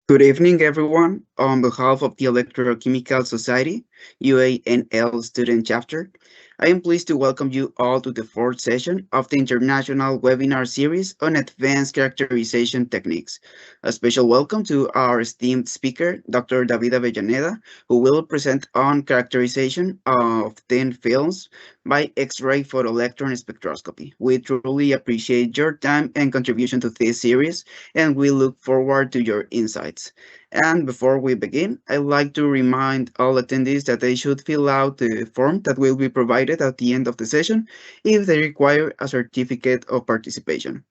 Good evening, everyone. On behalf of the Electrochemical Society, UANL Student Chapter, I am pleased to welcome you all to the fourth session of the International Webinar Series on Advanced Characterization Techniques. A special welcome to our esteemed speaker, Dr. David Avellaneda, who will present on characterization of thin films by X-ray photoelectron spectroscopy. We truly appreciate your time and contribution to this series, and we look forward to your insights. And before we begin, I'd like to remind all attendees that they should fill out the form that will be provided at the end of the session if they require a certificate of participation.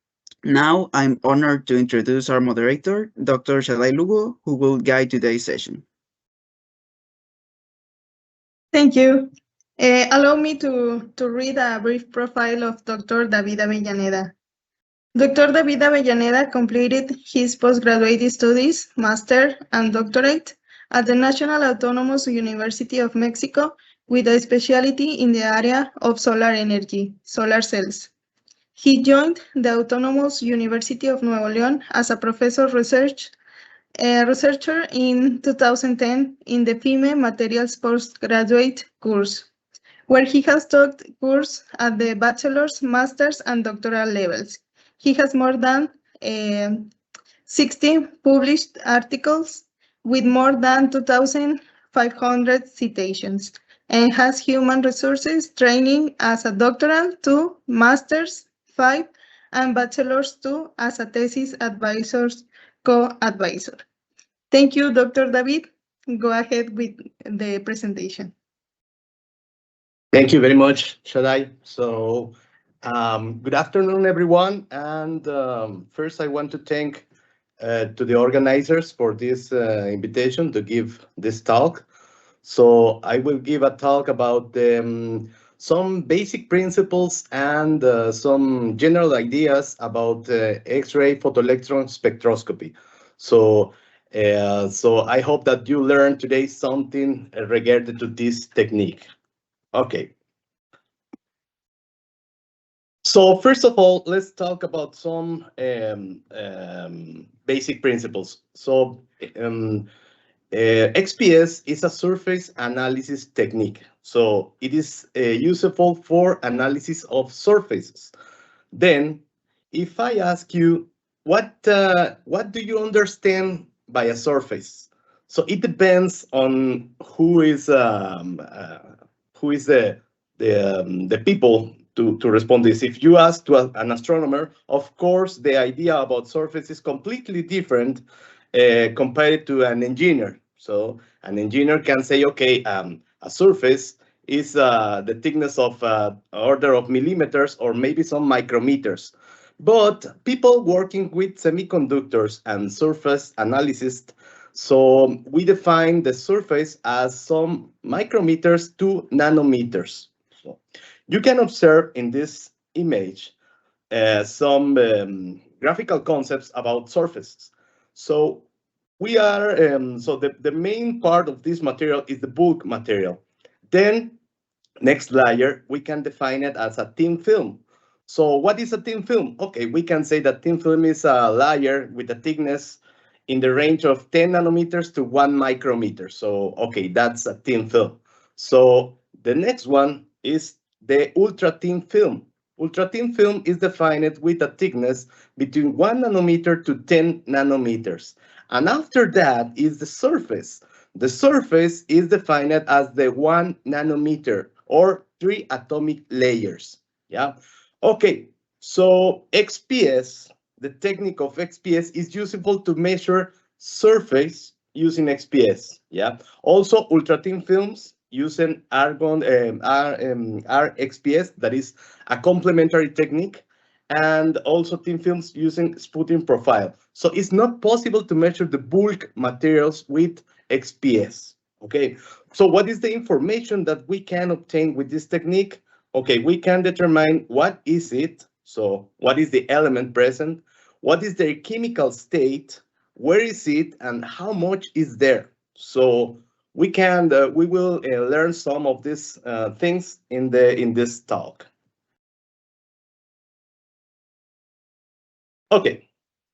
Now, I'm honored to introduce our moderator, Dr. Shadai Lugo, who will guide today's session. Thank you. Allow me to read a brief profile of Dr. David Avellaneda. Dr. David Avellaneda completed his postgraduate studies, master, and doctorate at the National Autonomous University of Mexico with a specialty in the area of solar energy, solar cells. He joined the Autonomous University of Nuevo León as a professor researcher in 2010 in the FIME Materials Postgraduate course, where he has taught course at the bachelor's, master's, and doctoral levels. He has more than 60 published articles with more than 2,500 citations and has human resources training as a doctoral 2, master's 5, and bachelor's 2 as a thesis advisor's co-advisor. Thank you, Dr. David. Go ahead with the presentation. Thank you very much, Shadai. So, good afternoon, everyone. And first, I want to thank to the organizers for this invitation to give this talk. So, I will give a talk about some basic principles and some general ideas about X-ray photoelectron spectroscopy. So I hope that you learned today something regarding to this technique. Okay. So first of all, let's talk about some basic principles. So XPS is a surface analysis technique. So it is useful for analysis of surfaces. Then, if I ask you, what do you understand by a surface? So it depends on who is the people to respond this. If you ask to an astronomer, of course, the idea about surface is completely different compared to an engineer. So an engineer can say, okay, a surface is the thickness of order of millimeters or maybe some micrometers. But people working with semiconductors and surface analysis, so we define the surface as some micrometers to nanometers. So you can observe in this image some graphical concepts about surfaces. So we are, so the main part of this material is the bulk material. Then next layer, we can define it as a thin film. So what is a thin film? Okay, we can say that thin film is a layer with a thickness in the range of 10 nanometers to 1 micrometer. So, okay, that's a thin film. So the next one is the ultra thin film. Ultra thin film is defined with a thickness between 1 nanometer to 10 nanometers. And after that is the surface. The surface is defined as the 1 nanometer or 3 atomic layers. Yeah. Okay. So XPS, the technique of XPS is useful to measure surface using XPS. Yeah. Also, ultra thin films using argon RXPS, that is a complementary technique, and also thin films using sputtering profile. So it's not possible to measure the bulk materials with XPS. Okay, so what is the information that we can obtain with this technique? Okay, we can determine what is it. So what is the element present? What is their chemical state? Where is it? And how much is there? So we will learn some of these things in this talk. Okay,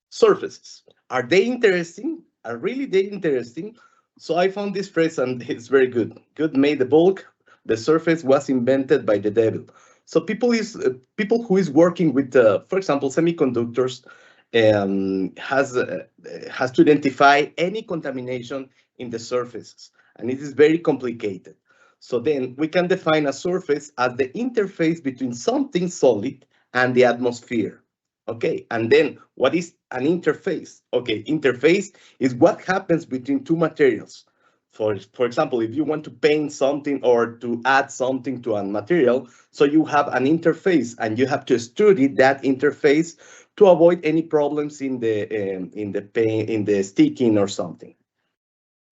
surfaces. Are they interesting? are really very interesting. So I found this phrase and it's very good. Good made the bulk, the surface was invented by the devil. So people who is working with, for example, semiconductors, has to identify any contamination in the surfaces, and it is very complicated. So then we can define a surface as the interface between something solid and the atmosphere. Okay, and then what is an interface? Okay, interface is what happens between two materials. For example, if you want to paint something or to add something to a material, so you have an interface and you have to study that interface to avoid any problems in the paint, in the sticking or something.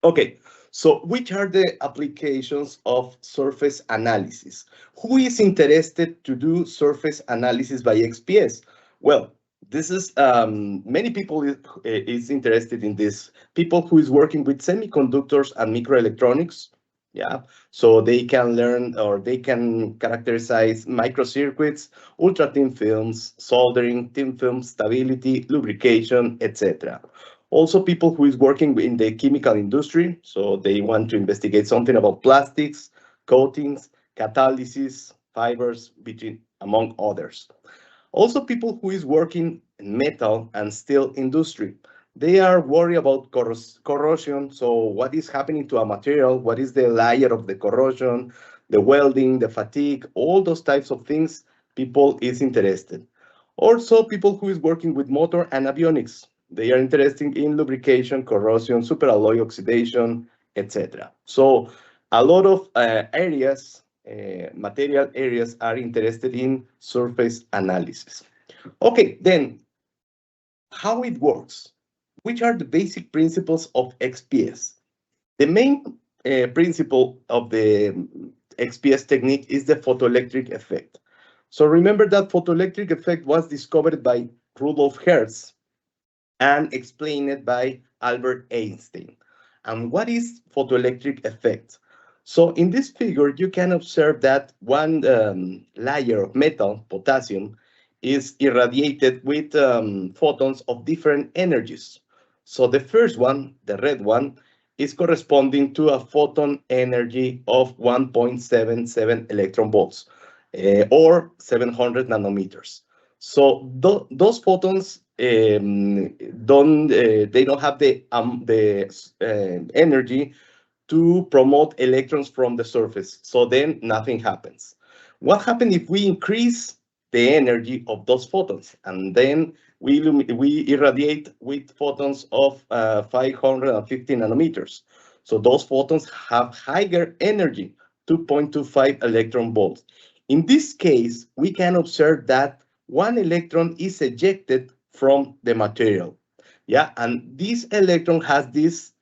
Okay, so which are the applications of surface analysis? Who is interested to do surface analysis by XPS? Well, this is many people is interested in this. People who is working with semiconductors and microelectronics, yeah. So they can learn or they can characterize microcircuits, ultra thin films, soldering, thin film stability, lubrication, etc. Also, people who is working in the chemical industry, so they want to investigate something about plastics, coatings, catalysis, fibers, among others. Also, people who is working in metal and steel industry, they are worried about corrosion. So what is happening to a material? What is the layer of the corrosion, the welding, the fatigue, all those types of things, people is interested. Also, people who is working with motor and avionics, they are interested in lubrication, corrosion, superalloy oxidation, etc. So a lot of areas, material areas are interested in surface analysis. Okay, then how it works. Which are the basic principles of XPS? The main principle of the XPS technique is the photoelectric effect. So remember that photoelectric effect was discovered by Rudolf Hertz and explained by Albert Einstein. And what is photoelectric effect? So in this figure, you can observe that one layer of metal, potassium, is irradiated with photons of different energies. So the first one, the red one, is corresponding to a photon energy of 1.77 electron volts, or 700 nanometers. So those photons don't have the energy to promote electrons from the surface. So then nothing happens. What happens if we increase the energy of those photons, and then we irradiate with photons of 550 nanometers? So those photons have higher energy, 2.25 electron volts. In this case, we can observe that one electron is ejected from the material. Yeah, and this electron has this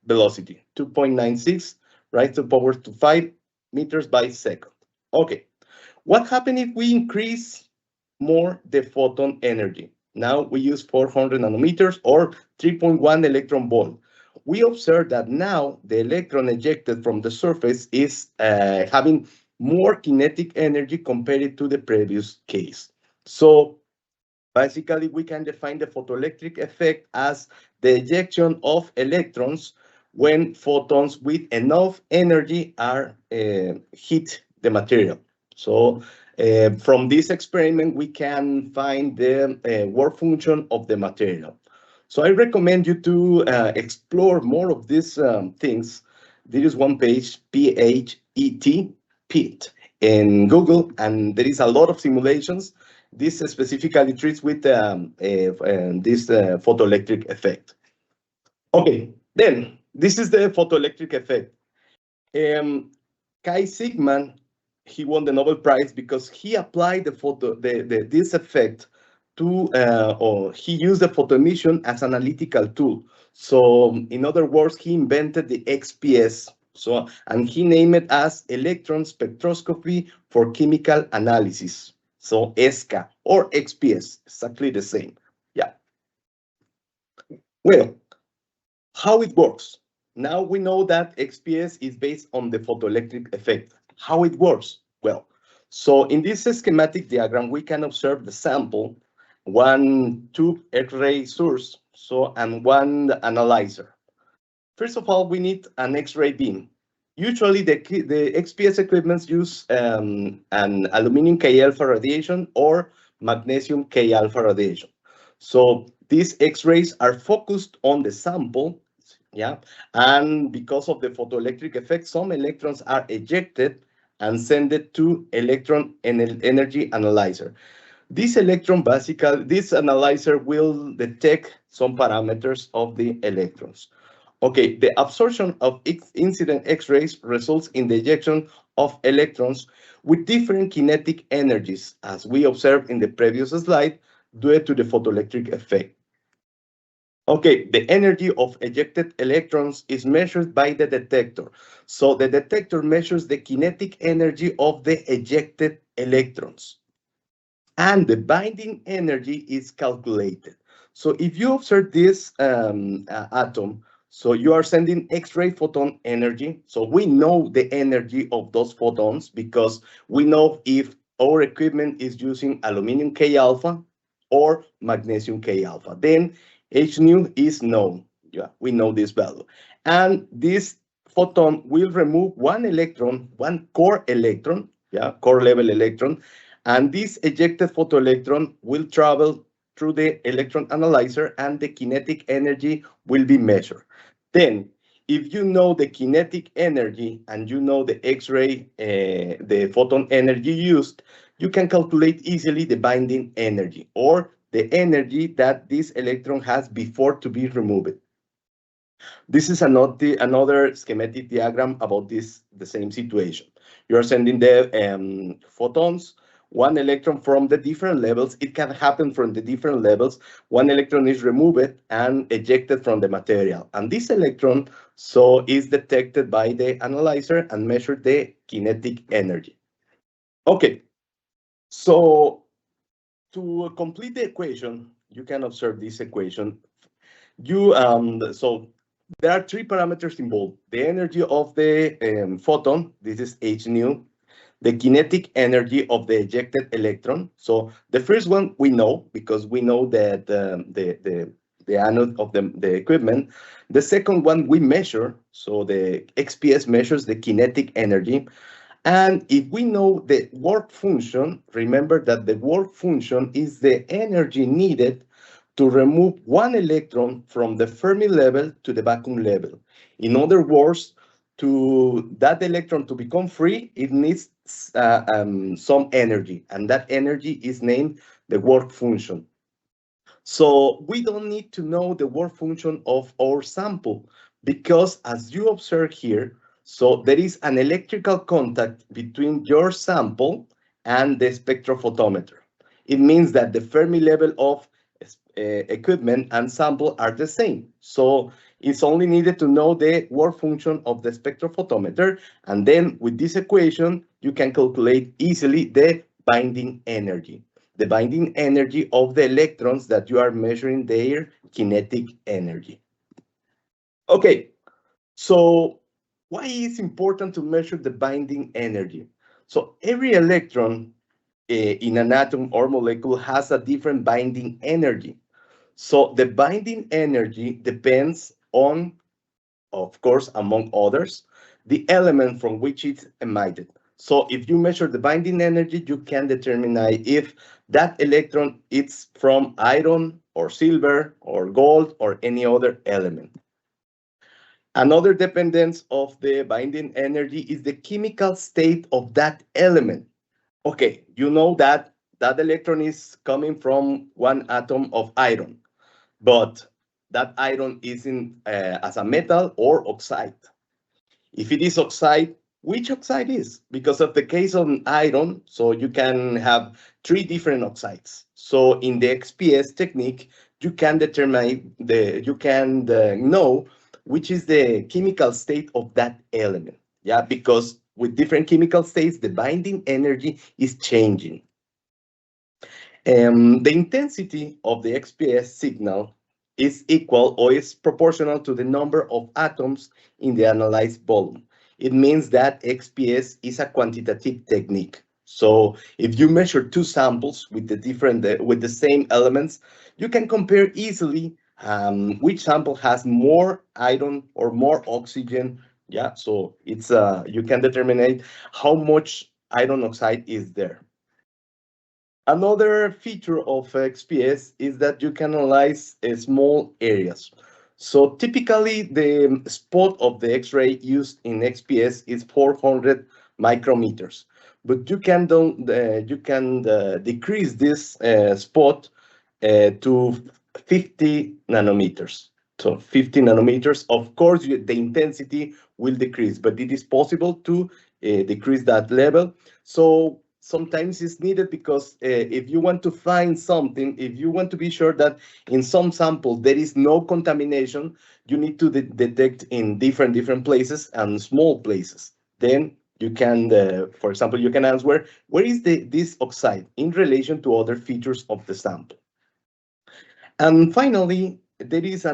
velocity, 2.96 raised to the power to 5 meters by second. Okay, what happens if we increase more the photon energy? Now we use 400 nanometers or 3.1 electron volt. We observe that now the electron ejected from the surface is having more kinetic energy compared to the previous case. So basically, we can define the photoelectric effect as the ejection of electrons when photons with enough energy are hit the material. So from this experiment, we can find the work function of the material. So I recommend you to explore more of these things. There is one page, PHET, in Google, and there is a lot of simulations. This specifically treats with this photoelectric effect. Okay, then this is the photoelectric effect. Kai Sigman, he won the Nobel Prize because he applied this effect to, or he used the photoemission as an analytical tool. So in other words, he invented the XPS. So, and he named it as electron spectroscopy for chemical analysis. So ESCA or XPS, exactly the same. Yeah. Well, how it works. Now we know that XPS is based on the photoelectric effect. How it works? Well, so in this schematic diagram, we can observe the sample, one tube X-ray source, so and one analyzer. First of all, we need an X-ray beam. Usually the XPS equipments use an aluminum K-alpha radiation or magnesium K-alpha radiation. So these X-rays are focused on the sample, yeah, and because of the photoelectric effect, some electrons are ejected and sent to electron energy analyzer. This analyzer will detect some parameters of the electrons. Okay, the absorption of incident X-rays results in the ejection of electrons with different kinetic energies, as we observed in the previous slide, due to the photoelectric effect. Okay, the energy of ejected electrons is measured by the detector. So the detector measures the kinetic energy of the ejected electrons. And the binding energy is calculated. So if you observe this atom, so you are sending X-ray photon energy. So we know the energy of those photons because we know if our equipment is using aluminum K-alpha or magnesium K-alpha. Then H nu is known. Yeah, we know this value. And this photon will remove one electron, one core electron, yeah, core level electron. And this ejected photoelectron will travel through the electron analyzer and the kinetic energy will be measured. Then, if you know the kinetic energy and you know the X-ray, the photon energy used, you can calculate easily the binding energy or the energy that this electron has before to be removed. This is another schematic diagram about the same situation. You're sending the photons, one electron from the different levels. It can happen from the different levels. One electron is removed and ejected from the material. And this electron is detected by the analyzer and measured the kinetic energy. Okay, so to complete the equation, you can observe this equation. So there are three parameters involved: the energy of the photon, this is h nu, the kinetic energy of the ejected electron. So the first one we know because we know that the anode of the equipment. The second one we measure, so the XPS measures the kinetic energy. And if we know the work function, remember that the work function is the energy needed to remove one electron from the Fermi level to the vacuum level. In other words, to that electron to become free, it needs some energy, and that energy is named the work function. So we don't need to know the work function of our sample because, as you observe here, so there is an electrical contact between your sample and the spectrophotometer. It means that the Fermi level of equipment and sample are the same. So it's only needed to know the work function of the spectrophotometer. And then with this equation, you can calculate easily the binding energy. The binding energy of the electrons that you are measuring their kinetic energy. Okay, so why is it important to measure the binding energy? So every electron in an atom or molecule has a different binding energy. So the binding energy depends on, of course, among others, the element from which it's emitted. So if you measure the binding energy, you can determine if that electron is from iron or silver or gold or any other element. Another dependence of the binding energy is the chemical state of that element. Okay, you know that that electron is coming from one atom of iron, but that iron isn't as a metal or oxide. If it is oxide, which oxide is? Because of the case of iron, so you can have three different oxides. So in the XPS technique, you can determine know which is the chemical state of that element. Yeah, because with different chemical states, the binding energy is changing. The intensity of the XPS signal is equal or is proportional to the number of atoms in the analyzed volume. It means that XPS is a quantitative technique. So if you measure two samples with the same elements, you can compare easily which sample has more iron or more oxygen. Yeah, so it's you can determine how much iron oxide is there. Another feature of XPS is that you can analyze small areas. So typically the spot of the X-ray used in XPS is 400 micrometers, but you can decrease this spot to 50 nanometers. So 50 nanometers, of course, the intensity will decrease, but it is possible to decrease that level. So sometimes it's needed because if you want to find something, if you want to be sure that in some sample there is no contamination, you need to detect in different places and small places. Then you can, for example, you can ask where is this oxide in relation to other features of the sample. And finally, there is a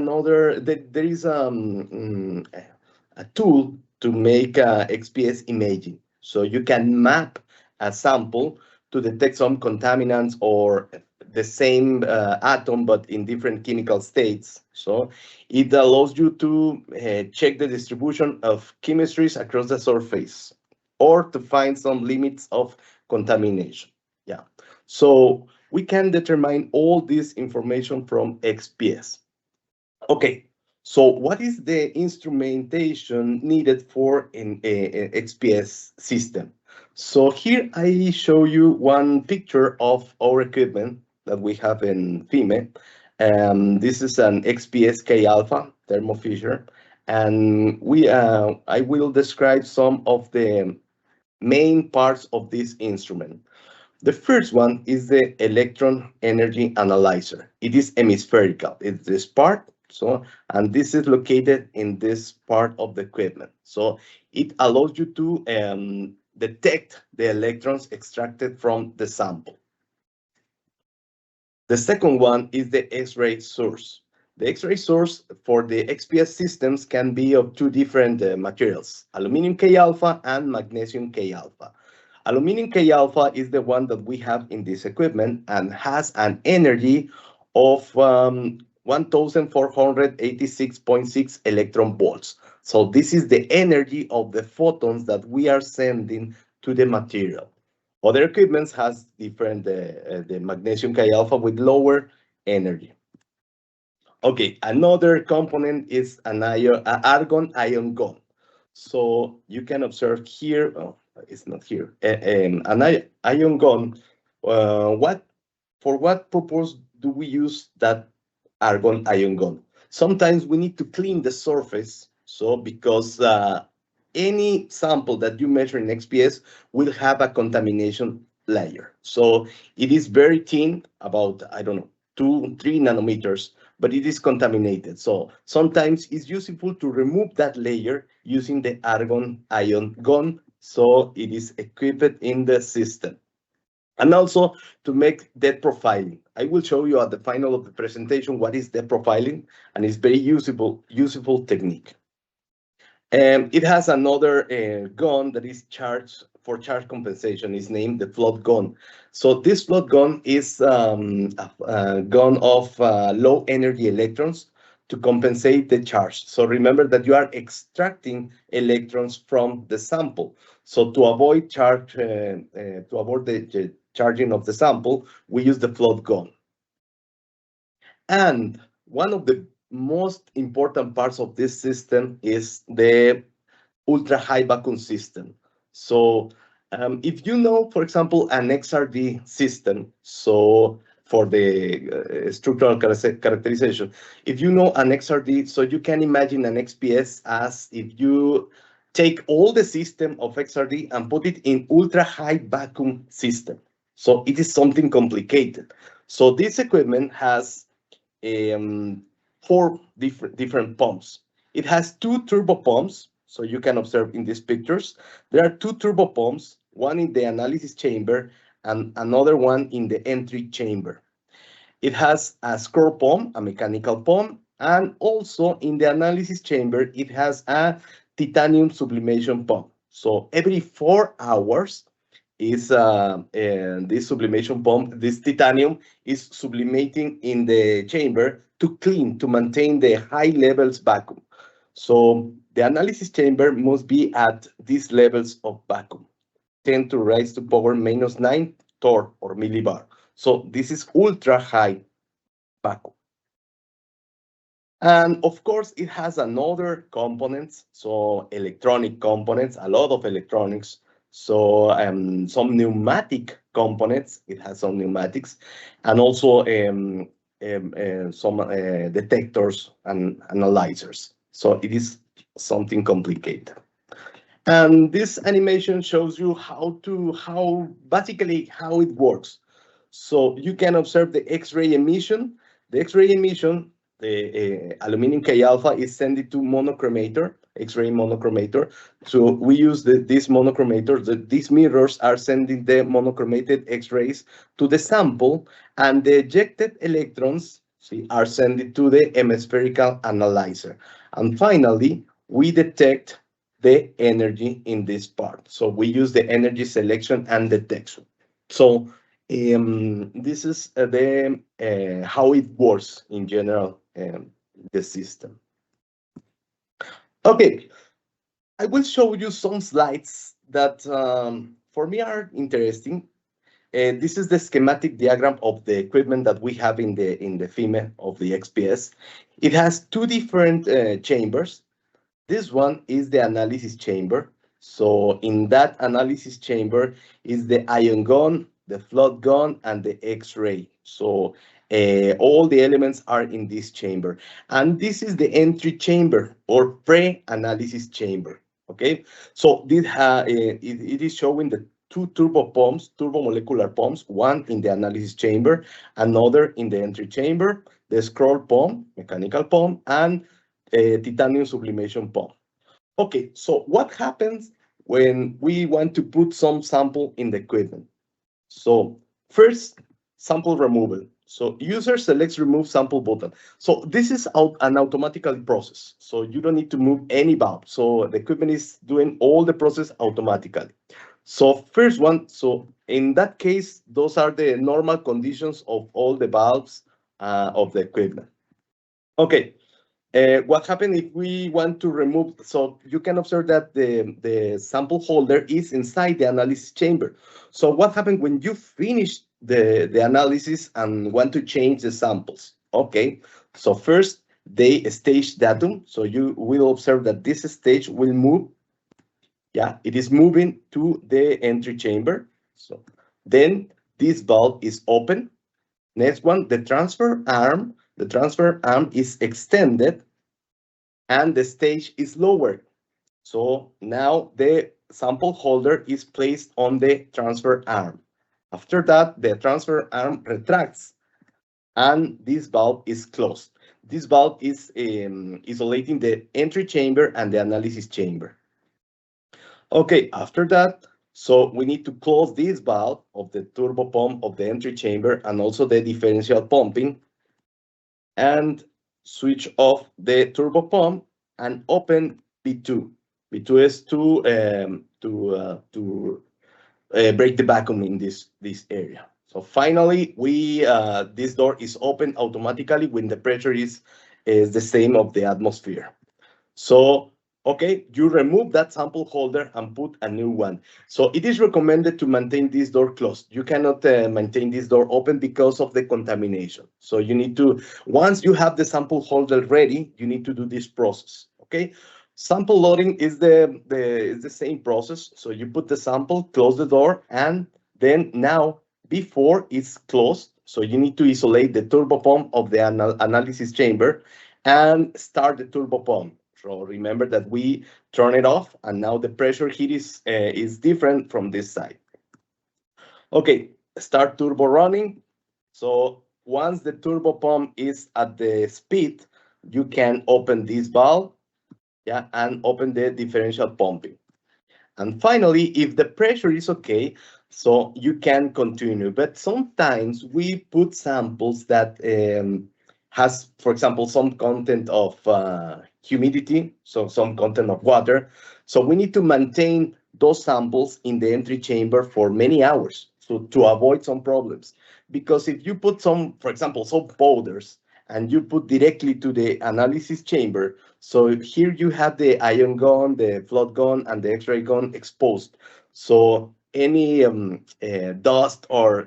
tool to make XPS imaging. So you can map a sample to detect some contaminants or the same atom but in different chemical states. So it allows you to check the distribution of chemistries across the surface or to find some limits of contamination. Yeah. So we can determine all this information from XPS. Okay, so what is the instrumentation needed for an XPS system? So here I show you one picture of our equipment that we have in FIME. This is an XPS K alpha thermofisher, and I will describe some of the main parts of this instrument. The first one is the electron energy analyzer. It is hemispherical. It's this part. So, and this is located in this part of the equipment. So it allows you to detect the electrons extracted from the sample. The second one is the X-ray source. The X-ray source for the XPS systems can be of two different materials, aluminum K alpha and magnesium K alpha. Aluminum K alpha is the one that we have in this equipment and has an energy of 1486.6 electron volts. So this is the energy of the photons that we are sending to the material. Other equipments has different, the magnesium K alpha with lower energy. Okay, another component is an argon ion gun. So you can observe here, oh, it's not here, an ion gun. For what purpose do we use that argon ion gun? Sometimes we need to clean the surface. So because any sample that you measure in XPS will have a contamination layer. So it is very thin, about, I don't know, 2-3 nanometers, but it is contaminated. So sometimes it's useful to remove that layer using the argon ion gun. So it is equipped in the system. And also to make depth profiling. I will show you at the final of the presentation what is depth profiling, and it's very useful technique. It has another gun that is charged for charge compensation. Is named the float gun. So this float gun is a gun of low energy electrons to compensate the charge. So remember that you are extracting electrons from the sample. So to avoid the charging of the sample, we use the float gun. And one of the most important parts of this system is the ultra high vacuum system. So if you know, for example, an XRD system, so for the structural characterization, if you know an XRD, so you can imagine an XPS as if you take all the system of XRD and put it in ultra high vacuum system. So it is something complicated. So this equipment has 4 different pumps. It has 2 turbo pumps. So you can observe in these pictures, there are 2 turbo pumps, one in the analysis chamber and another one in the entry chamber. It has a screw pump, a mechanical pump, and also in the analysis chamber, it has a titanium sublimation pump. So every 4 hours is this sublimation pump, this titanium is sublimating in the chamber to clean, to maintain the high levels vacuum. So the analysis chamber must be at these levels of vacuum, 10 to raise to power -9 torr or millibar. So this is ultra high vacuum. And of course, it has another components, so electronic components, a lot of electronics. So some pneumatic components, it has some pneumatics, and also some detectors and analyzers. So it is something complicated. And this animation shows you basically how it works. So you can observe the X-ray emission. The X-ray emission, the aluminum K alpha is sent to monochromator, X-ray monochromator. So we use this monochromator. These mirrors are sending the monochromated X-rays to the sample, and the ejected electrons are sent to the hemispherical analyzer. And finally, we detect the energy in this part. So we use the energy selection and detection. So this is how it works in general, the system. Okay, I will show you some slides that for me are interesting. This is the schematic diagram of the equipment that we have in the FIME of the XPS. It has two different chambers. This one is the analysis chamber. So in that analysis chamber is the ion gun, the flood gun, and the X-ray. So all the elements are in this chamber. And this is the entry chamber or pre-analysis chamber. Okay, so this it is showing the two turbomolecular pumps, one in the analysis chamber, another in the entry chamber, the scroll pump, mechanical pump, and titanium sublimation pump. Okay, so what happens when we want to put some sample in the equipment? So first, sample removal. So user selects remove sample button. So this is an automatic process. So you don't need to move any valve. So the equipment is doing all the process automatically. So first one, so in that case, those are the normal conditions of all the valves of the equipment. Okay, what happens if we want to remove? So you can observe that the sample holder is inside the analysis chamber. So what happens when you finish the analysis and want to change the samples? Okay, so first they stage datum. So you will observe that this stage will move. Yeah, it is moving to the entry chamber. So then this valve is open. Next one, the transfer arm. The transfer arm is extended and the stage is lowered. So now the sample holder is placed on the transfer arm. After that, the transfer arm retracts and this valve is closed. This valve is isolating the entry chamber and the analysis chamber. Okay, after that, so we need to close this valve of the turbo pump of the entry chamber and also the differential pumping and switch off the turbo pump and open B2. B2 is to break the vacuum in this area. So finally, this door is open automatically when the pressure is the same of the atmosphere. So okay, you remove that sample holder and put a new one. So it is recommended to maintain this door closed. You cannot maintain this door open because of the contamination. So you need to, once you have the sample holder ready, you need to do this process, okay? Sample loading is the same process. So you put the sample, close the door, and then now before it's closed, so you need to isolate the turbo pump of the analysis chamber and start the turbo pump. So remember that we turn it off, and now the pressure here is different from this side. Okay, start turbo running. So once the turbo pump is at the speed, you can open this valve, yeah, and open the differential pumping. And finally, if the pressure is okay, so you can continue. But sometimes we put samples that has, for example, some content of humidity, so some content of water. So we need to maintain those samples in the entry chamber for many hours, so to avoid some problems. Because if you put some, for example, some powders and you put directly to the analysis chamber. So here you have the ion gun, the flood gun, and the X-ray gun exposed. So any dust or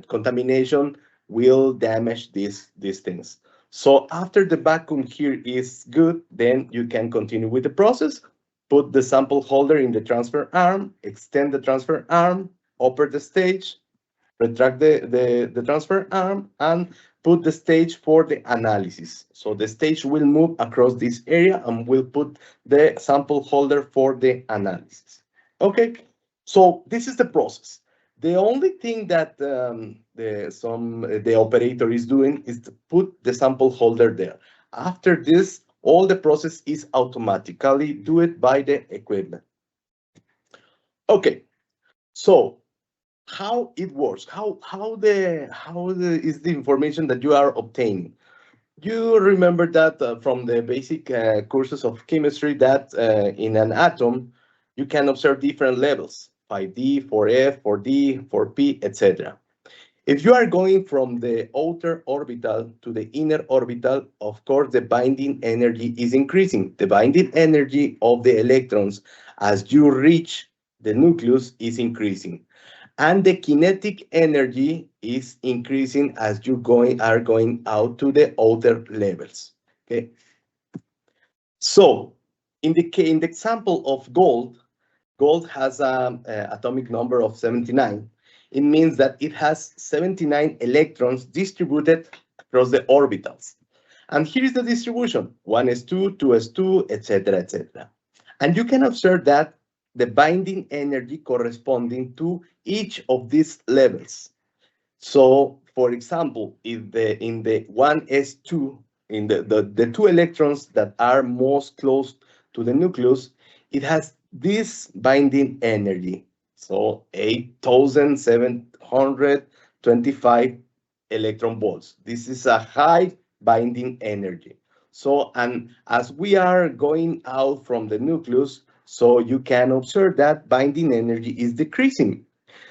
contamination will damage these things. So after the vacuum here is good, then you can continue with the process. Put the sample holder in the transfer arm, extend the transfer arm, open the stage, retract the transfer arm, and put the stage for the analysis. So the stage will move across this area and will put the sample holder for the analysis. Okay, so this is the process. The only thing that the operator is doing is to put the sample holder there. After this, all the process is automatically do it by the equipment. Okay, so how it works, how is the information that you are obtaining. You remember that from the basic courses of chemistry that in an atom you can observe different levels, 5D, 4F, 4D, 4P, etc. If you are going from the outer orbital to the inner orbital, of course, the binding energy is increasing. The binding energy of the electrons as you reach the nucleus is increasing. And the kinetic energy is increasing as you are going out to the outer levels. Okay. So in the example of gold has an atomic number of 79. It means that it has 79 electrons distributed across the orbitals. And here is the distribution, 1s2, 2s2, etc., etc. And you can observe that the binding energy corresponding to each of these levels. So, for example, in the 1s2, in the two electrons that are most close to the nucleus, it has this binding energy. So 8,725 electron volts. This is a high binding energy. So, and as we are going out from the nucleus, so you can observe that binding energy is decreasing.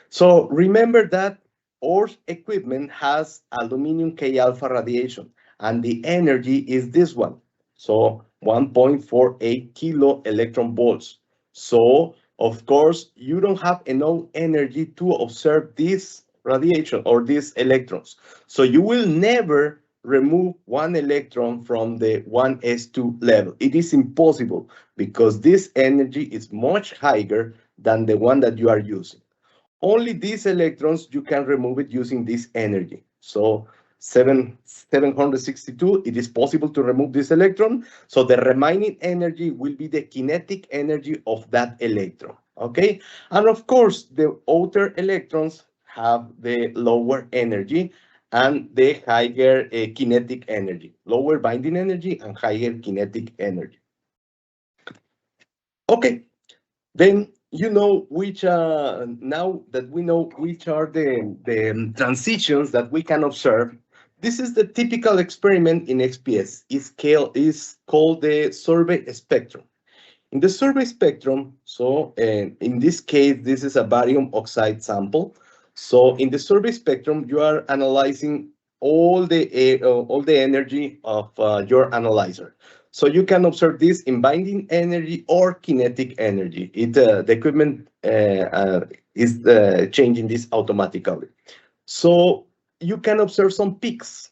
So remember that our equipment has aluminum K alpha radiation, and the energy is this one. So 1.48 kilo electron volts. So of course, you don't have enough energy to observe this radiation or these electrons. So you will never remove one electron from the 1s2 level. It is impossible because this energy is much higher than the one that you are using. Only these electrons, you can remove it using this energy. So 762, it is possible to remove this electron. So the remaining energy will be the kinetic energy of that electron, okay? And of course, the outer electrons have the lower energy and the higher kinetic energy, lower binding energy and higher kinetic energy. Okay, then you know which, now that we know which are the transitions that we can observe, this is the typical experiment in XPS. Is called the survey spectrum. In the survey spectrum, so in this case, this is a barium oxide sample. So in the survey spectrum, you are analyzing all the energy of your analyzer. So you can observe this in binding energy or kinetic energy. The equipment is changing this automatically. So you can observe some peaks.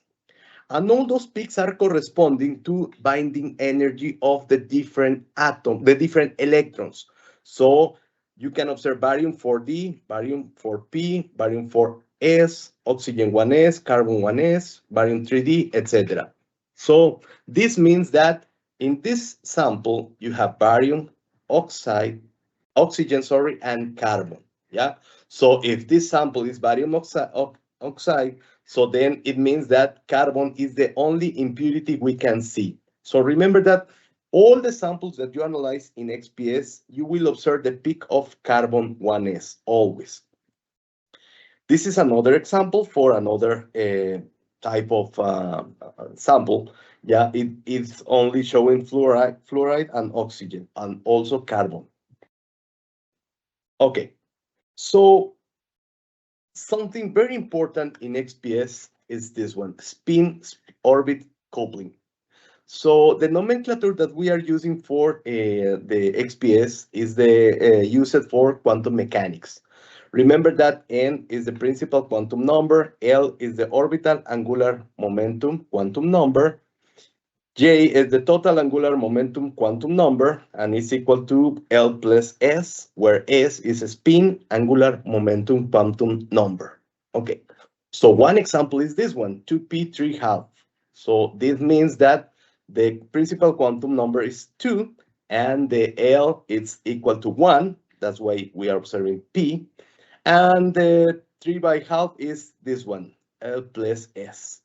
And all those peaks are corresponding to binding energy of the different atoms, the different electrons. So you can observe barium 4D, barium 4P, barium 4S, oxygen 1S, carbon 1S, barium 3D, etc. So this means that in this sample, you have barium, oxygen, and carbon. Yeah. So if this sample is barium oxide, so then it means that carbon is the only impurity we can see. So remember that all the samples that you analyze in XPS, you will observe the peak of carbon 1s always. This is another example for another type of sample. Yeah, it's only showing fluoride and oxygen and also carbon. Okay, so something very important in XPS is this one, spin orbit coupling. So the nomenclature that we are using for the XPS is the used for quantum mechanics. Remember that N is the principal quantum number, L is the orbital angular momentum quantum number, J is the total angular momentum quantum number, and is equal to L plus S, where S is a spin angular momentum quantum number. Okay, so one example is this one, 2p3 half. So this means that the principal quantum number is 2, and the L is equal to 1. That's why we are observing P. And the 3 by half is this one, L plus S.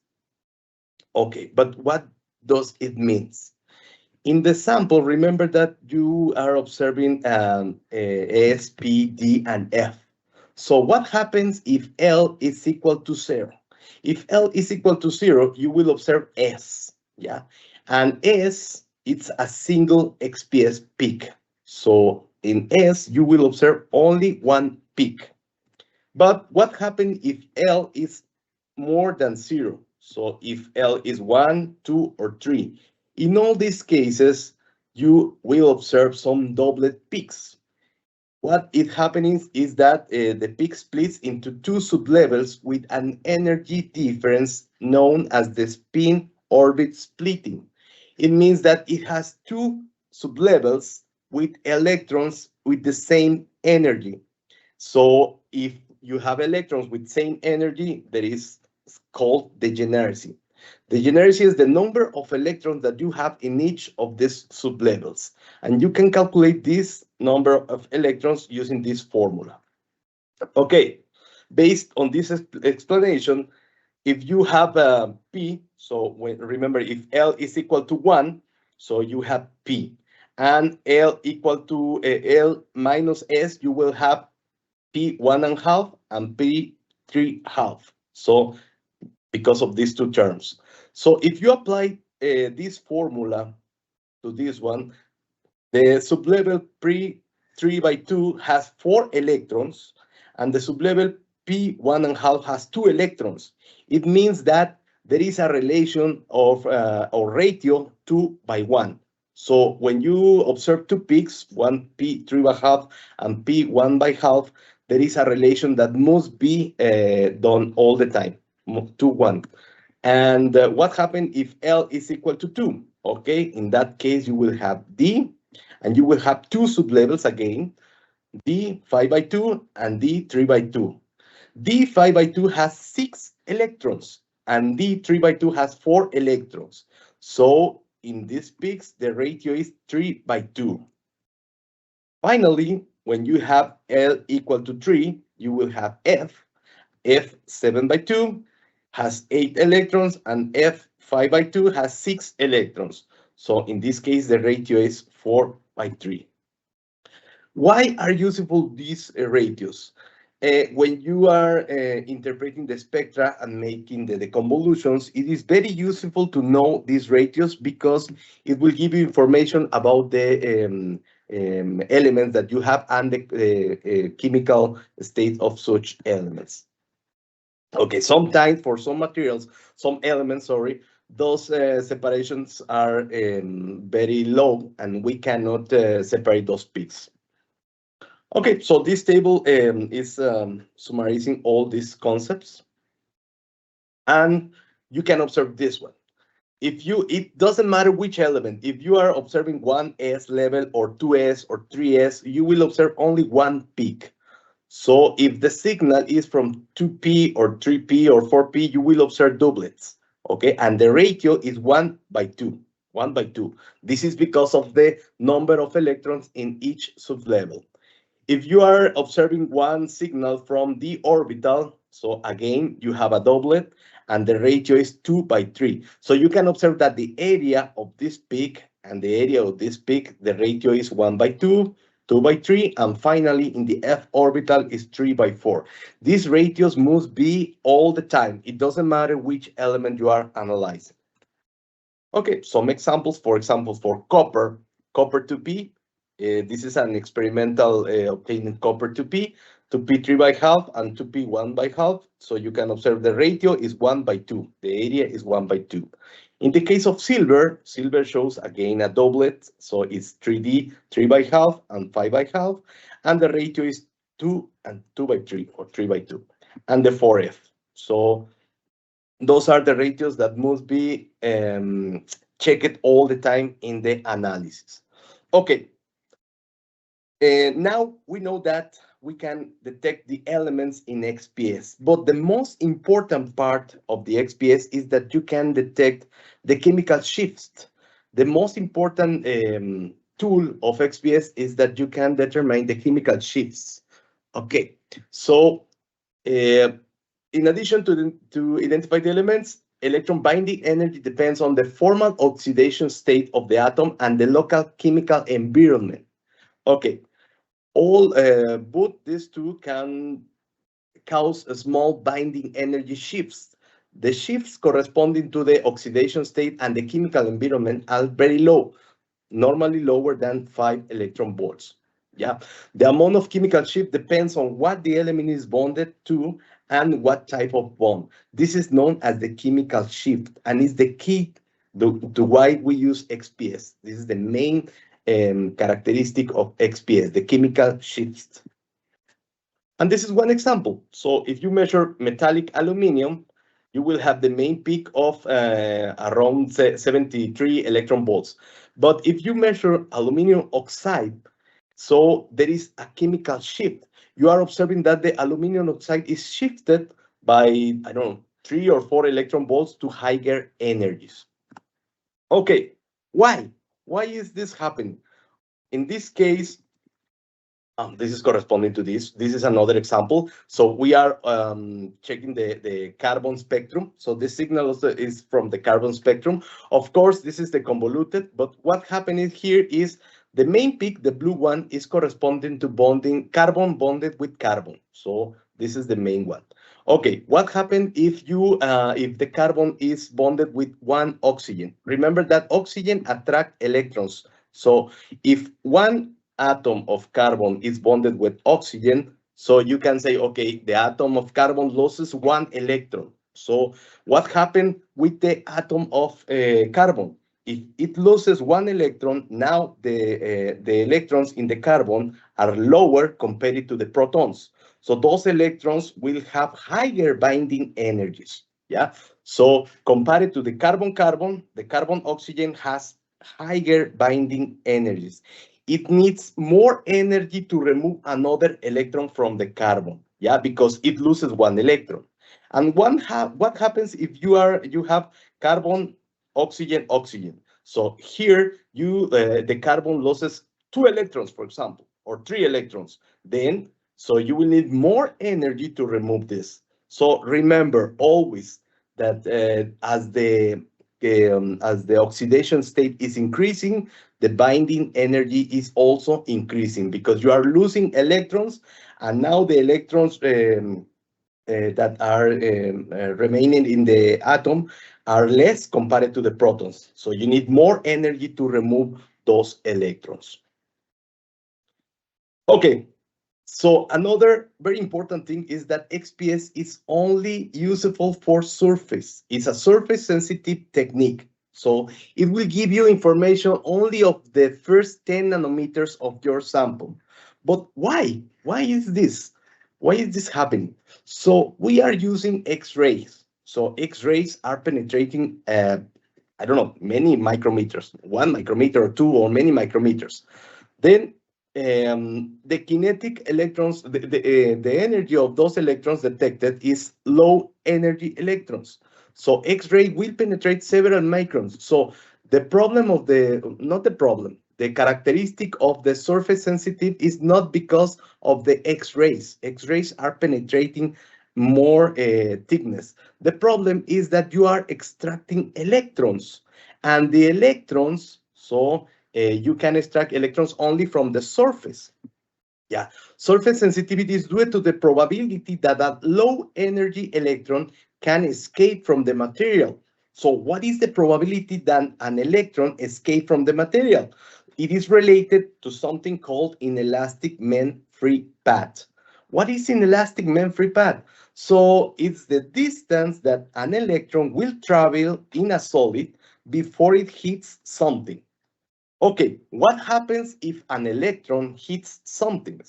Okay, but what does it mean? In the sample, remember that you are observing S, P, D, and F. So what happens if L is equal to 0? If L is equal to 0, you will observe S, yeah? And S, it's a single XPS peak. So in S, you will observe only one peak. But what happens if L is more than 0? So if L is 1, 2, or 3, in all these cases, you will observe some doublet peaks. What is happening is that the peak splits into two sublevels with an energy difference known as the spin-orbit splitting. It means that it has two sublevels with electrons with the same energy. So if you have electrons with same energy, that is called degeneracy. Degeneracy is the number of electrons that you have in each of these sublevels. And you can calculate this number of electrons using this formula. Okay, based on this explanation, if you have P, so remember if L is equal to 1, so you have P. And L equal to L minus S, you will have P1.5 and P3.5. So because of these two terms. So if you apply this formula to this one, the sublevel P3 by 2 has 4 electrons, and the sublevel P1.5 has 2 electrons. It means that there is a relation of or ratio 2 by 1. So when you observe two peaks, one P3 by half and P1 by half, there is a relation that must be done all the time, 2:1. And what happens if L is equal to 2? Okay, in that case, you will have D, and you will have two sublevels again, D5 by 2 and D3 by 2. D5 by 2 has 6 electrons, and D3 by 2 has 4 electrons. So in these peaks, the ratio is 3 by 2. Finally, when you have L equal to 3, you will have F. F7 by 2 has 8 electrons, and F5 by 2 has 6 electrons. So in this case, the ratio is 4 by 3. Why are useful these ratios? When you are interpreting the spectra and making the convolutions, it is very useful to know these ratios because it will give you information about the elements that you have and the chemical state of such elements. Okay, sometimes for some materials, some elements, sorry, those separations are very low and we cannot separate those peaks. Okay, so this table is summarizing all these concepts. And you can observe this one. It doesn't matter which element, if you are observing 1s level or 2s or 3s, you will observe only one peak. So if the signal is from 2p or 3p or 4p, you will observe doublets, okay? And the ratio is 1 by 2, 1 by 2. This is because of the number of electrons in each sublevel. If you are observing one signal from the orbital, so again, you have a doublet, and the ratio is 2 by 3. So you can observe that the area of this peak and the area of this peak, the ratio is 1 by 2, 2 by 3, and finally in the F orbital is 3 by 4. These ratios must be all the time. It doesn't matter which element you are analyzing. Okay, some examples, for example, for copper 2p, this is an experimental obtaining copper 2p, 2p3 by half and 2p1 by half. So you can observe the ratio is 1 by 2. The area is 1 by 2. In the case of silver, silver shows again a doublet, so it's 3D, 3 by half and 5 by half, and the ratio is 2 and 2 by 3 or 3 by 2, and the 4F. So those are the ratios that must be checked all the time in the analysis. Okay, now we know that we can detect the elements in XPS, but the most important part of the XPS is that you can detect the chemical shifts. The most important tool of XPS is that you can determine the chemical shifts. Okay, so in addition to identify the elements, electron binding energy depends on the formal oxidation state of the atom and the local chemical environment. Okay, both these two can cause a small binding energy shifts. The shifts corresponding to the oxidation state and the chemical environment are very low, normally lower than 5 electron volts. Yeah, the amount of chemical shift depends on what the element is bonded to and what type of bond. This is known as the chemical shift and is the key to why we use XPS. This is the main characteristic of XPS, the chemical shifts. And this is one example. So if you measure metallic aluminum, you will have the main peak of around 73 electron volts. But if you measure aluminum oxide, so there is a chemical shift. You are observing that the aluminum oxide is shifted by, I don't know, 3 or 4 electron volts to higher energies. Okay, why? Why is this happening? In this case, this is corresponding to this. This is another example. So we are checking the carbon spectrum. So this signal also is from the carbon spectrum. Of course, this is the convoluted, but what happened here is the main peak, the blue one, is corresponding to bonding carbon bonded with carbon. So this is the main one. Okay, what happened if the carbon is bonded with one oxygen? Remember that oxygen attracts electrons. So if one atom of carbon is bonded with oxygen, so you can say, okay, the atom of carbon loses 1 electron. So what happened with the atom of carbon? If it loses 1 electron, now the electrons in the carbon are lower compared to the protons. So those electrons will have higher binding energies. Yeah. So compared to the carbon-carbon, the carbon-oxygen has higher binding energies. It needs more energy to remove another electron from the carbon. Yeah, because it loses 1 electron. And what happens if you have carbon, oxygen, oxygen? So here the carbon loses 2 electrons, for example, or 3 electrons. Then so you will need more energy to remove this. So remember always that as the oxidation state is increasing, the binding energy is also increasing because you are losing electrons, and now the electrons that are remaining in the atom are less compared to the protons. So you need more energy to remove those electrons. Okay, so another very important thing is that XPS is only useful for surface. It's a surface-sensitive technique. So it will give you information only of the first 10 nanometers of your sample. But why? Why is this? Why is this happening? So we are using X-rays. So X-rays are penetrating, I don't know, many micrometers, 1 micrometer or 2 or many micrometers. Then the kinetic electrons, the energy of those electrons detected is low energy electrons. So X-ray will penetrate several microns. So the problem of the characteristic of the surface sensitive is not because of the X-rays. X-rays are penetrating more thickness. The problem is that you are extracting electrons, and the electrons, so you can extract electrons only from the surface. Yeah, surface sensitivity is due to the probability that a low energy electron can escape from the material. So what is the probability that an electron escape from the material? It is related to something called inelastic mean-free path. What is inelastic mean-free path? So it's the distance that an electron will travel in a solid before it hits something. Okay, what happens if an electron hits something?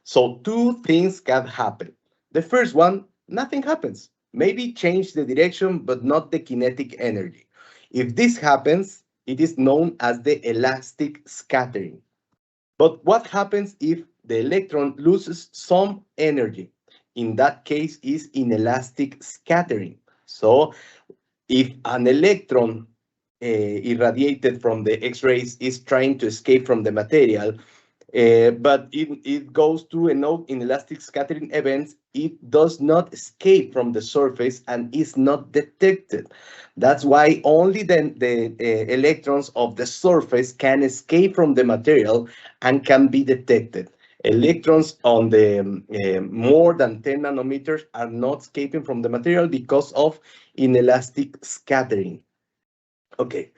So two things can happen. The first one, nothing happens. Maybe change the direction, but not the kinetic energy. If this happens, it is known as the elastic scattering. But what happens if the electron loses some energy? In that case, is inelastic scattering. So if an electron irradiated from the X-rays is trying to escape from the material, but it goes through inelastic scattering events, it does not escape from the surface and is not detected. That's why only the electrons of the surface can escape from the material and can be detected. Electrons on the more than 10 nanometers are not escaping from the material because of inelastic scattering. Okay,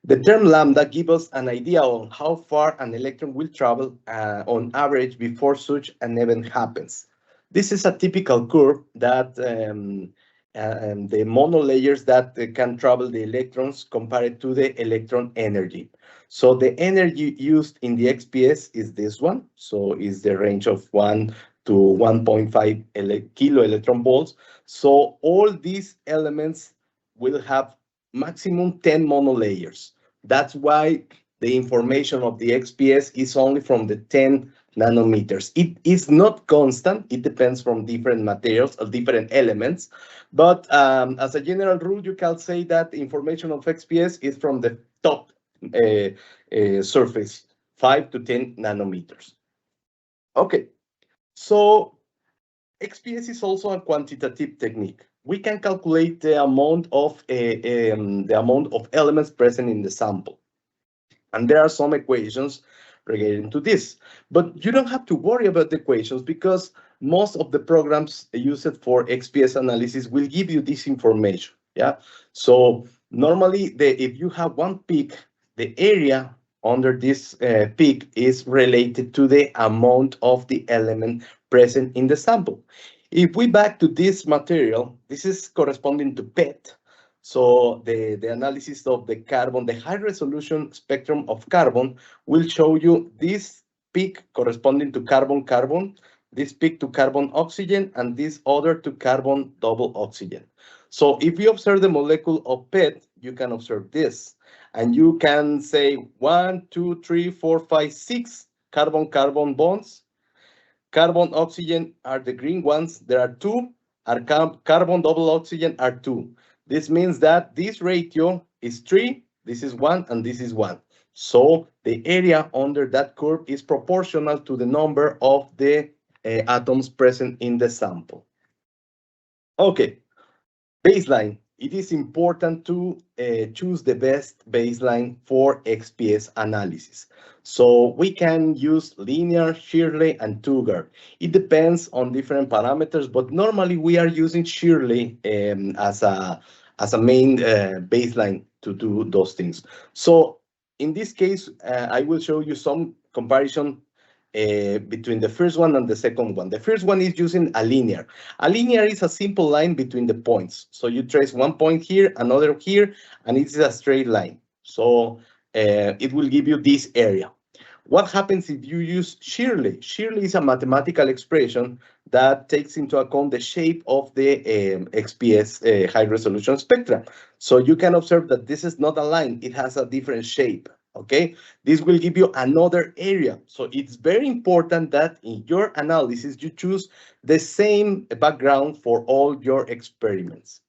the term lambda gives us an idea on how far an electron will travel on average before such an event happens. This is a typical curve that the monolayers that can travel the electrons compared to the electron energy. So the energy used in the XPS is this one. So is the range of 1 to 1.5 kilo electron volts. So all these elements will have maximum 10 monolayers. That's why the information of the XPS is only from the 10 nanometers. It is not constant. It depends from different materials or different elements. But as a general rule, you can say that the information of XPS is from the top surface, 5 to 10 nanometers. Okay, so XPS is also a quantitative technique. We can calculate the amount of elements present in the sample. And there are some equations relating to this. But you don't have to worry about the equations because most of the programs used for XPS analysis will give you this information. Yeah. So normally, if you have one peak, the area under this peak is related to the amount of the element present in the sample. If we back to this material, this is corresponding to PET. So the analysis of the carbon, the high resolution spectrum of carbon will show you this peak corresponding to carbon-carbon, this peak to carbon-oxygen, and this other to carbon double oxygen. So if you observe the molecule of PET, you can observe this. And you can say 1, 2, 3, 4, 5, 6 carbon-carbon bonds. Carbon-oxygen are the green ones. There are 2. Carbon double oxygen are 2. This means that this ratio is 3, this is 1, and this is 1. So the area under that curve is proportional to the number of the atoms present in the sample. Okay, baseline. It is important to choose the best baseline for XPS analysis. So we can use linear, Shirley, and Tugger. It depends on different parameters, but normally we are using Shirley as a main baseline to do those things. So in this case, I will show you some comparison between the first one and the second one. The first one is using a linear. A linear is a simple line between the points. So you trace one point here, another here, and it's a straight line. So it will give you this area. What happens if you use Shirley? Shirley is a mathematical expression that takes into account the shape of the XPS high resolution spectra. So you can observe that this is not a line, it has a different shape. Okay, this will give you another area. So it's very important that in your analysis, you choose the same background for all your experiments.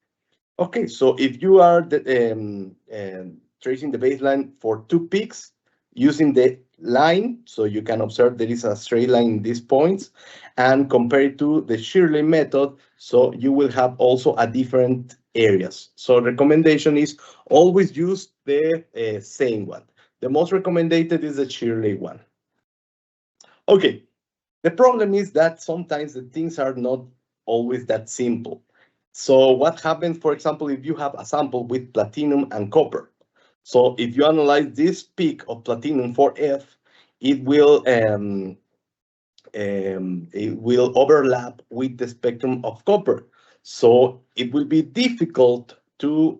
Okay, so if you are tracing the baseline for 2 peaks using the line, so you can observe there is a straight line in these points, and compare it to the Shirley method, so you will have also a different areas. So recommendation is always use the same one. The most recommended is the Shirley one. Okay, the problem is that sometimes the things are not always that simple. So what happens, for example, if you have a sample with platinum and copper? So if you analyze this peak of platinum 4F, it will overlap with the spectrum of copper. So it will be difficult to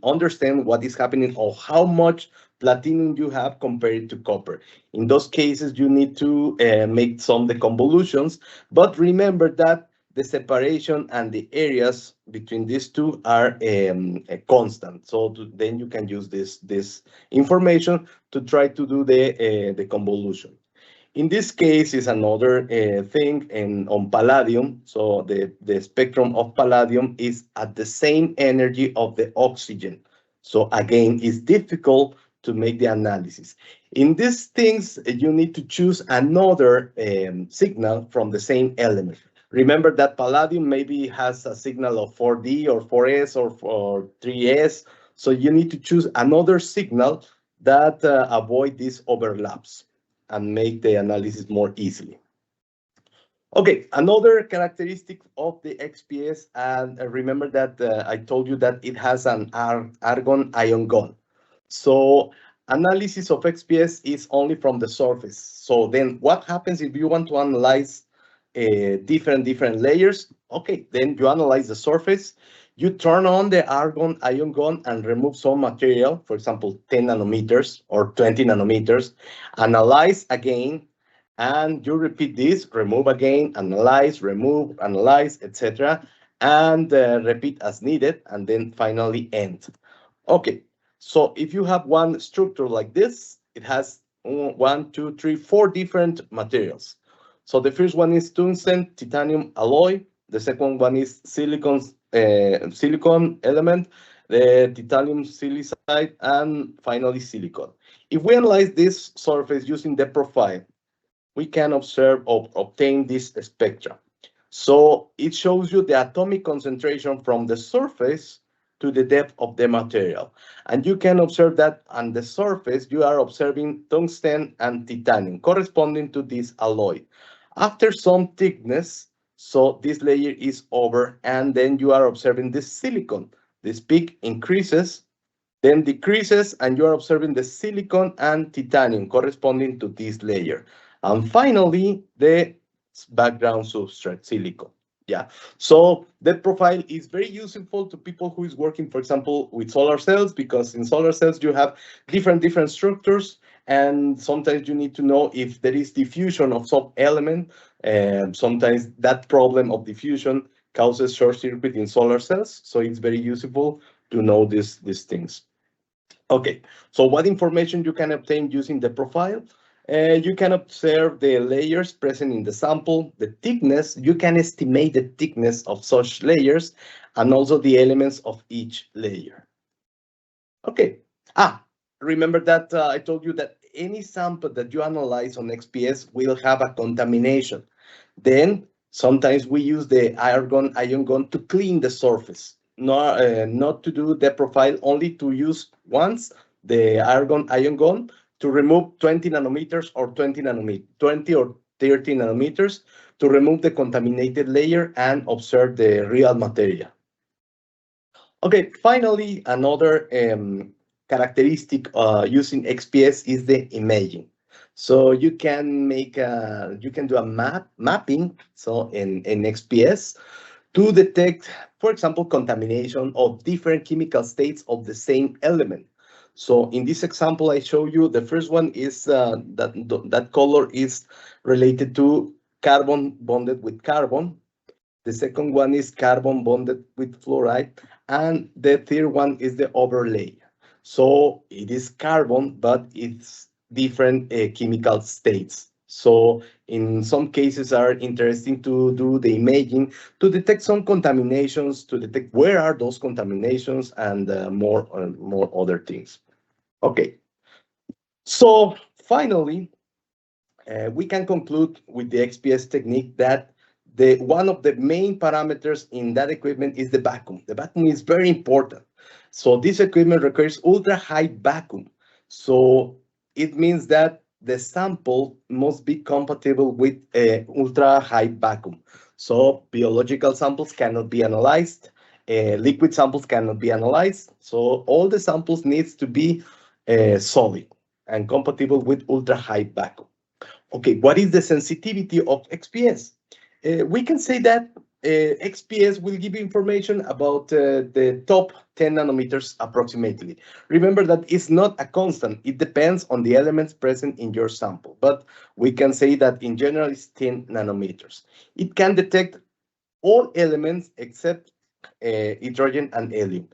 understand what is happening or how much platinum you have compared to copper. In those cases, you need to make some deconvolutions, but remember that the separation and the areas between these two are constant. So then you can use this information to try to do the convolution. In this case, is another thing on palladium. So the spectrum of palladium is at the same energy of the oxygen. So again, it's difficult to make the analysis. In these things, you need to choose another signal from the same element. Remember that palladium maybe has a signal of 4D or 4S or 3S. So you need to choose another signal that avoid these overlaps and make the analysis more easily. Okay, another characteristic of the XPS, and remember that I told you that it has an argon ion gun. So analysis of XPS is only from the surface. So then what happens if you want to analyze different layers? Okay, then you analyze the surface. You turn on the argon ion gun and remove some material, for example, 10 nanometers or 20 nanometers, analyze again, and you repeat this, remove again, analyze, remove, analyze, etc., and repeat as needed, and then finally end. Okay, so if you have one structure like this, it has 1, 2, 3, 4 different materials. So the first one is tungsten titanium alloy. The second one is silicon element, the titanium silicide, and finally silicon. If we analyze this surface using the profile, we can observe or obtain this spectra. So it shows you the atomic concentration from the surface to the depth of the material. And you can observe that on the surface, you are observing tungsten and titanium corresponding to this alloy. After some thickness, so this layer is over, and then you are observing this silicon. This peak increases, then decreases, and you are observing the silicon and titanium corresponding to this layer. And finally, the background substrate, silicon. Yeah, so that profile is very useful to people who is working, for example, with solar cells, because in solar cells you have different structures, and sometimes you need to know if there is diffusion of some element. Sometimes that problem of diffusion causes short circuit in solar cells, so it's very useful to know these things. Okay, so what information you can obtain using the profile? You can observe the layers present in the sample, the thickness, you can estimate the thickness of such layers, and also the elements of each layer. Okay, remember that I told you that any sample that you analyze on XPS will have a contamination. Then sometimes we use the argon ion gun to clean the surface, not to do the profile, only to use once the argon ion gun to remove 20 nanometers or 20 or 30 nanometers to remove the contaminated layer and observe the real material. Okay, finally, another characteristic using XPS is the imaging. So you can make you can do a mapping. So in XPS to detect, for example, contamination of different chemical states of the same element. So in this example, I show you the first one is that color is related to carbon bonded with carbon. The second one is carbon bonded with fluoride, and the third one is the overlay. So it is carbon, but it's different chemical states. So in some cases are interesting to do the imaging to detect some contaminations, to detect where are those contaminations, and more other things. Okay, so finally, we can conclude with the XPS technique that one of the main parameters in that equipment is the vacuum. The vacuum is very important. So this equipment requires ultra-high vacuum. So it means that the sample must be compatible with ultra-high vacuum. So biological samples cannot be analyzed. Liquid samples cannot be analyzed. So all the samples needs to be solid and compatible with ultra-high vacuum. Okay, what is the sensitivity of XPS? We can say that XPS will give you information about the top 10 nanometers approximately. Remember that it's not a constant. It depends on the elements present in your sample, but we can say that in general it's 10 nanometers. It can detect all elements except hydrogen and helium.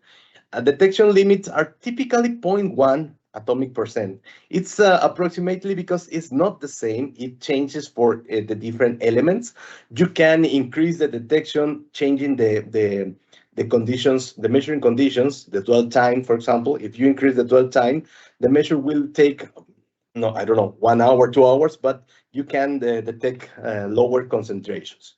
Detection limits are typically 0.1 atomic percent. It's approximately because it's not the same. It changes for the different elements. You can increase the detection, changing the conditions, the measuring conditions, the dwell time, for example. If you increase the dwell time, the measure will take, no, I don't know, 1 hour, 2 hours, but you can detect lower concentrations.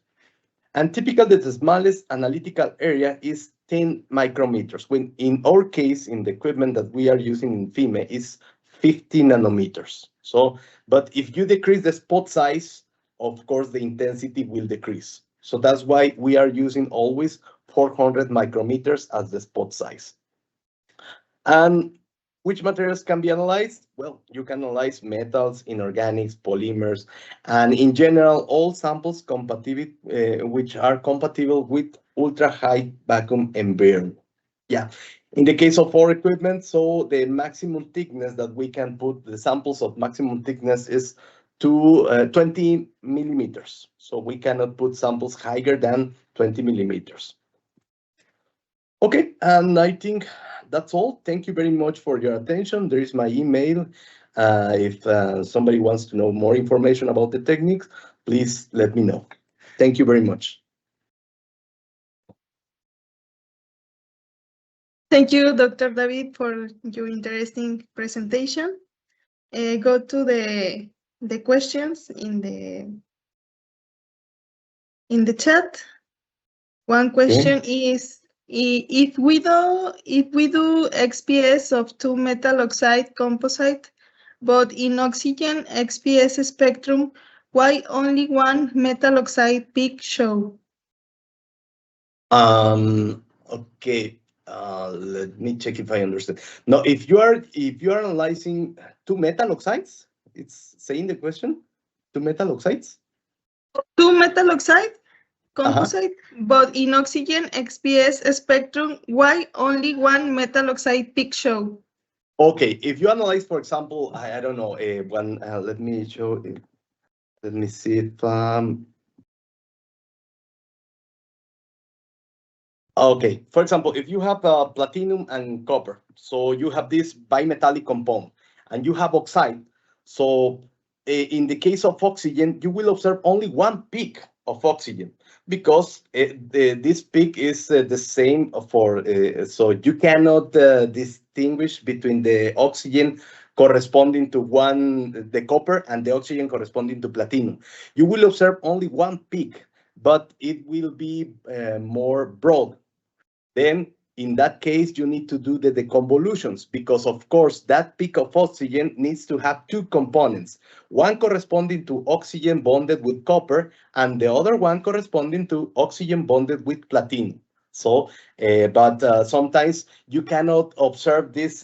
And typically, the smallest analytical area is 10 micrometers, when in our case, in the equipment that we are using in FIME, is 50 nanometers. So, but if you decrease the spot size, of course, the intensity will decrease. So that's why we are using always 400 micrometers as the spot size. And which materials can be analyzed? Well, you can analyze metals, inorganics, polymers, and in general, all samples which are compatible with ultra-high vacuum environment. Yeah, in the case of our equipment, so the maximum thickness that we can put, the samples of maximum thickness is 20 millimeters. So we cannot put samples higher than 20 millimeters. Okay, and I think that's all. Thank you very much for your attention. There is my email. If somebody wants to know more information about the techniques, please let me know. Thank you very much. Thank you, Dr. David, for your interesting presentation. Go to the questions in the chat. One question is, if we do XPS of 2 metal oxide composite, but in oxygen XPS spectrum, why only one metal oxide peak show? Okay. Let me check if I understand. Now, if you are analyzing 2 metal oxides, it's saying the question, 2 metal oxides? 2 metal oxide composite, but in oxygen XPS spectrum, why only one metal oxide peak show? Okay, if you analyze, for example, I don't know, one. Let me show. Let me see if. Okay, for example, if you have platinum and copper, so you have this bimetallic compound, and you have oxide. So in the case of oxygen, you will observe only one peak of oxygen, because this peak is the same for, so you cannot distinguish between the oxygen corresponding to the copper and the oxygen corresponding to platinum. You will observe only one peak, but it will be more broad. Then in that case, you need to do the deconvolutions, because of course that peak of oxygen needs to have 2 components, one corresponding to oxygen bonded with copper and the other one corresponding to oxygen bonded with platinum. So, but sometimes you cannot observe this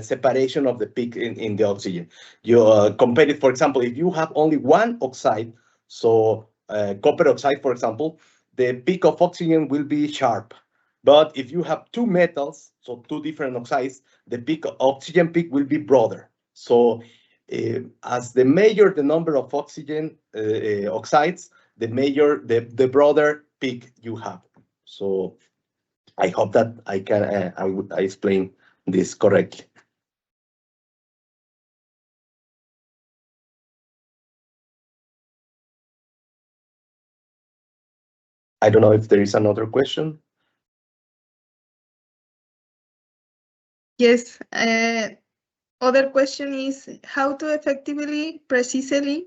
separation of the peak in the oxygen. You compare it, for example, if you have only one oxide, so copper oxide, for example, the peak of oxygen will be sharp. But if you have 2 metals, so 2 different oxides, the oxygen peak will be broader. So as the major the number of oxygen oxides, the broader peak you have. So I hope that I explain this correctly. I don't know if there is another question. Yes. Other question is how to effectively, precisely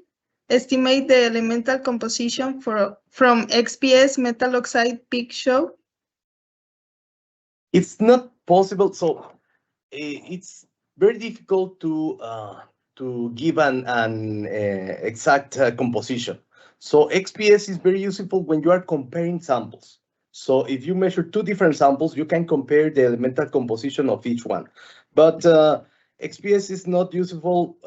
estimate the elemental composition from XPS metal oxide peak show? It's not possible. So it's very difficult to give an exact composition. So XPS is very useful when you are comparing samples. So if you measure 2 different samples, you can compare the elemental composition of each one. But XPS is not useful.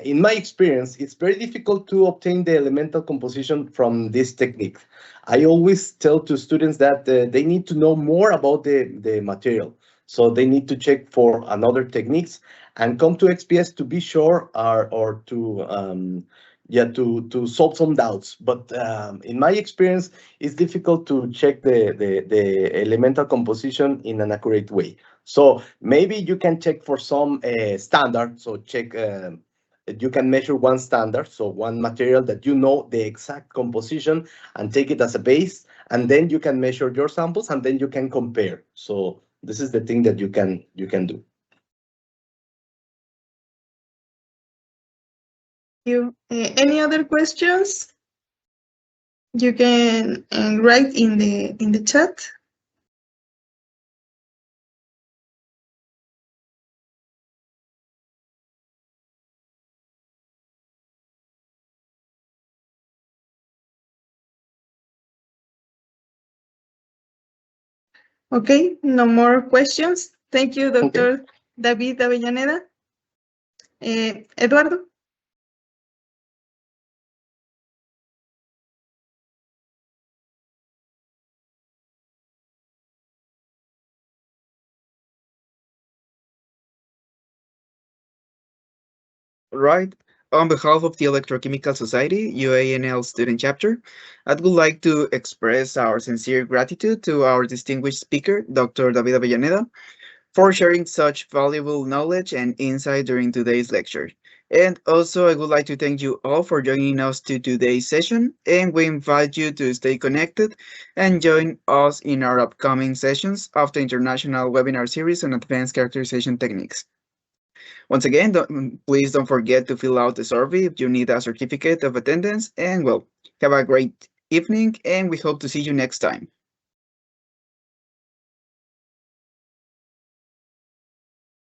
In my experience, it's very difficult to obtain the elemental composition from this technique. I always tell to students that they need to know more about the material. So they need to check for another techniques and come to XPS to be sure or to solve some doubts. But in my experience, it's difficult to check the elemental composition in an accurate way. So maybe you can check for some standard. So check, you can measure one standard, so one material that you know the exact composition and take it as a base, and then you can measure your samples and then you can compare. So this is the thing that you can do. Any other questions? You can write in the chat. Okay, no more questions. Thank you, Dr. David Avellaneda. Eduardo? Right. On behalf of the Electrochemical Society, UANL Student Chapter, I would like to express our sincere gratitude to our distinguished speaker, Dr. David Avellaneda, for sharing such valuable knowledge and insight during today's lecture. And also, I would like to thank you all for joining us to today's session, and we invite you to stay connected and join us in our upcoming sessions of the International Webinar Series on Advanced Characterization Techniques. Once again, please don't forget to fill out the survey if you need a certificate of attendance, and well, have a great evening, and we hope to see you next time.